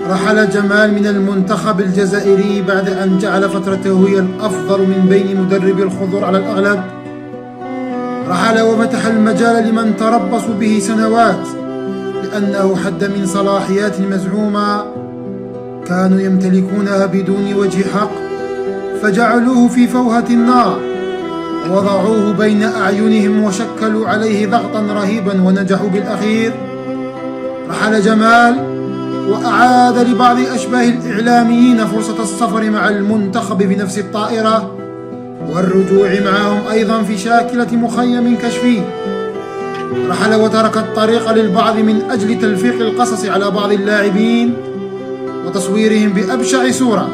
رحل جمال من المنتخب الجزائري بعد أن جعل فترته هي الأفضل من بين مدربي الخضر على الأغلب. رحل وفتح المجال لمن تربصوا به سنوات، لأنه حد من صلاحيات مزعومة كانوا يمتلكونها بدون وجه حق، فجعلوه في فوهة النار ووضعوه بين أعينهم وشكلوا عليه ضغطا رهيبا ونجحوا بالأخير. رحل جمال وأعاد لبعض أشباه الإعلاميين فرصة السفر مع المنتخب بنفس الطائرة والرجوع معهم أيضا في شاكلة مخيم كشفي. رحل وترك الطريق للبعض من أجل تلفيق القصص على بعض اللاعبين وتصويرهم بأبشع صورة.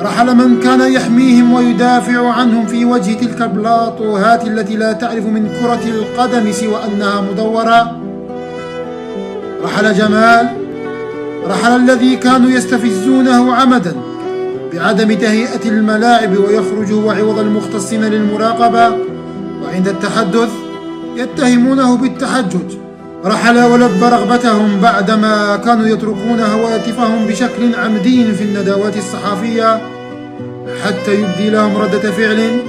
رحل من كان يحميهم ويدافع عنهم في وجه تلك البلاطوهات التي لا تعرف من كرة القدم سوى أنها مدورة. رحل جمال، رحل الذي كانوا يستفزونه عمدا بعدم تهيئة الملاعب ويخرج هو عوض المختصين للمراقبة، وعند التحدث يتهمونه بالتحجج. رحل ولب رغبتهم بعدما كانوا يتركون هواتفهم بشكل عمدي في الندوات الصحفية حتى يبدي لهم ردة فعل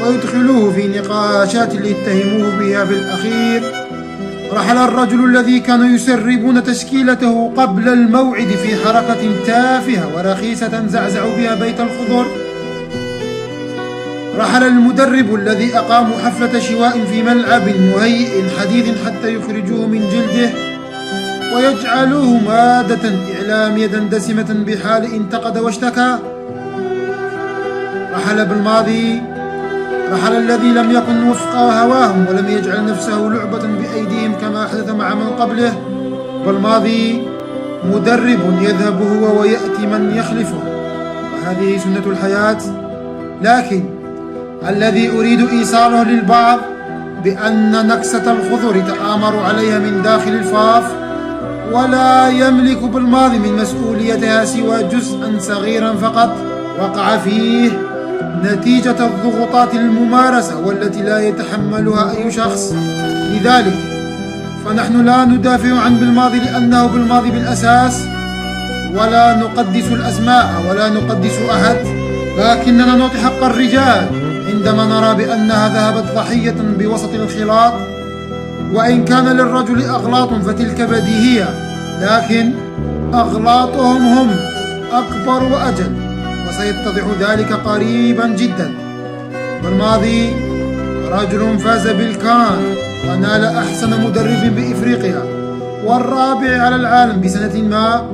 ويدخلوه في نقاشات يتهموه بها في الأخير. رحل الرجل الذي كانوا يسربون تشكيلته قبل الموعد في حركة تافهة ورخيصة زعزعوا بها بيت الخضر. رحل المدرب الذي أقاموا حفلة شواء في ملعب مهيئ حديث حتى يخرجوه من جلده ويجعلوه مادة إعلامية دسمة بحال انتقد واشتكى. رحل بالماضي، رحل الذي لم يكن وفق هواهم ولم يجعل نفسه لعبة بأيديهم كما حدث مع من قبله. بالماضي مدرب يذهب هو ويأتي من يخلفه، وهذه سنة الحياة. لكن الذي أريد إيصاله للبعض بأن نكسة الخضر تآمر عليها من داخل الفاف ولا يملك بالماضي من مسؤوليتها سوى جزءا صغيرا فقط وقع فيه نتيجة الضغوطات الممارسة والتي لا يتحملها أي شخص. لذلك فنحن لا ندافع عن بالماضي لأنه بالماضي بالأساس، ولا نقدس الأسماء ولا نقدس أحد، لكننا نعطي حق الرجال عندما نرى بأنها ذهبت ضحية بوسط الخلاط. وإن كان للرجل أغلاط فتلك بديهية، لكن أغلاطهم هم أكبر وأجل، وسيتضح ذلك قريبا جدا. بالماضي رجل فاز بالكان ونال أحسن مدرب بإفريقيا والرابع على العالم بسنة ما،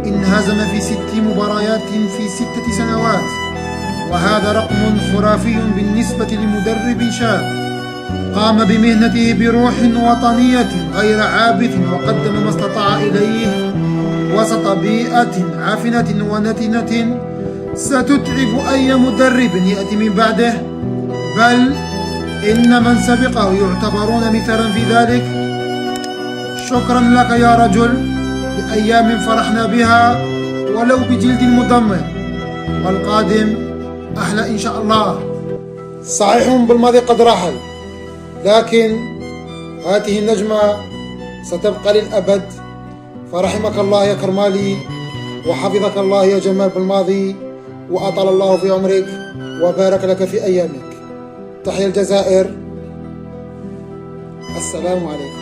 انهزم في 6 مباريات في 6 سنوات، وهذا رقم خرافي بالنسبة لمدرب شاب قام بمهنته بروح وطنية غير عابث وقدم ما استطاع إليه وسط بيئة عافنة ونتنة ستتعب أي مدرب يأتي من بعده، بل إن من سبقه يعتبرون مثالا في ذلك. شكرا لك يا رجل لأيام فرحنا بها ولو بجلد مدمر، والقادم أحلى إن شاء الله. صحيح بالماضي قد رحل، لكن هذه النجمة ستبقى للأبد، فرحمك الله يا كرمالي وحفظك الله يا جمال بالماضي، وأطال الله في عمرك وبارك لك في أيامك. تحيا الجزائر، السلام عليكم.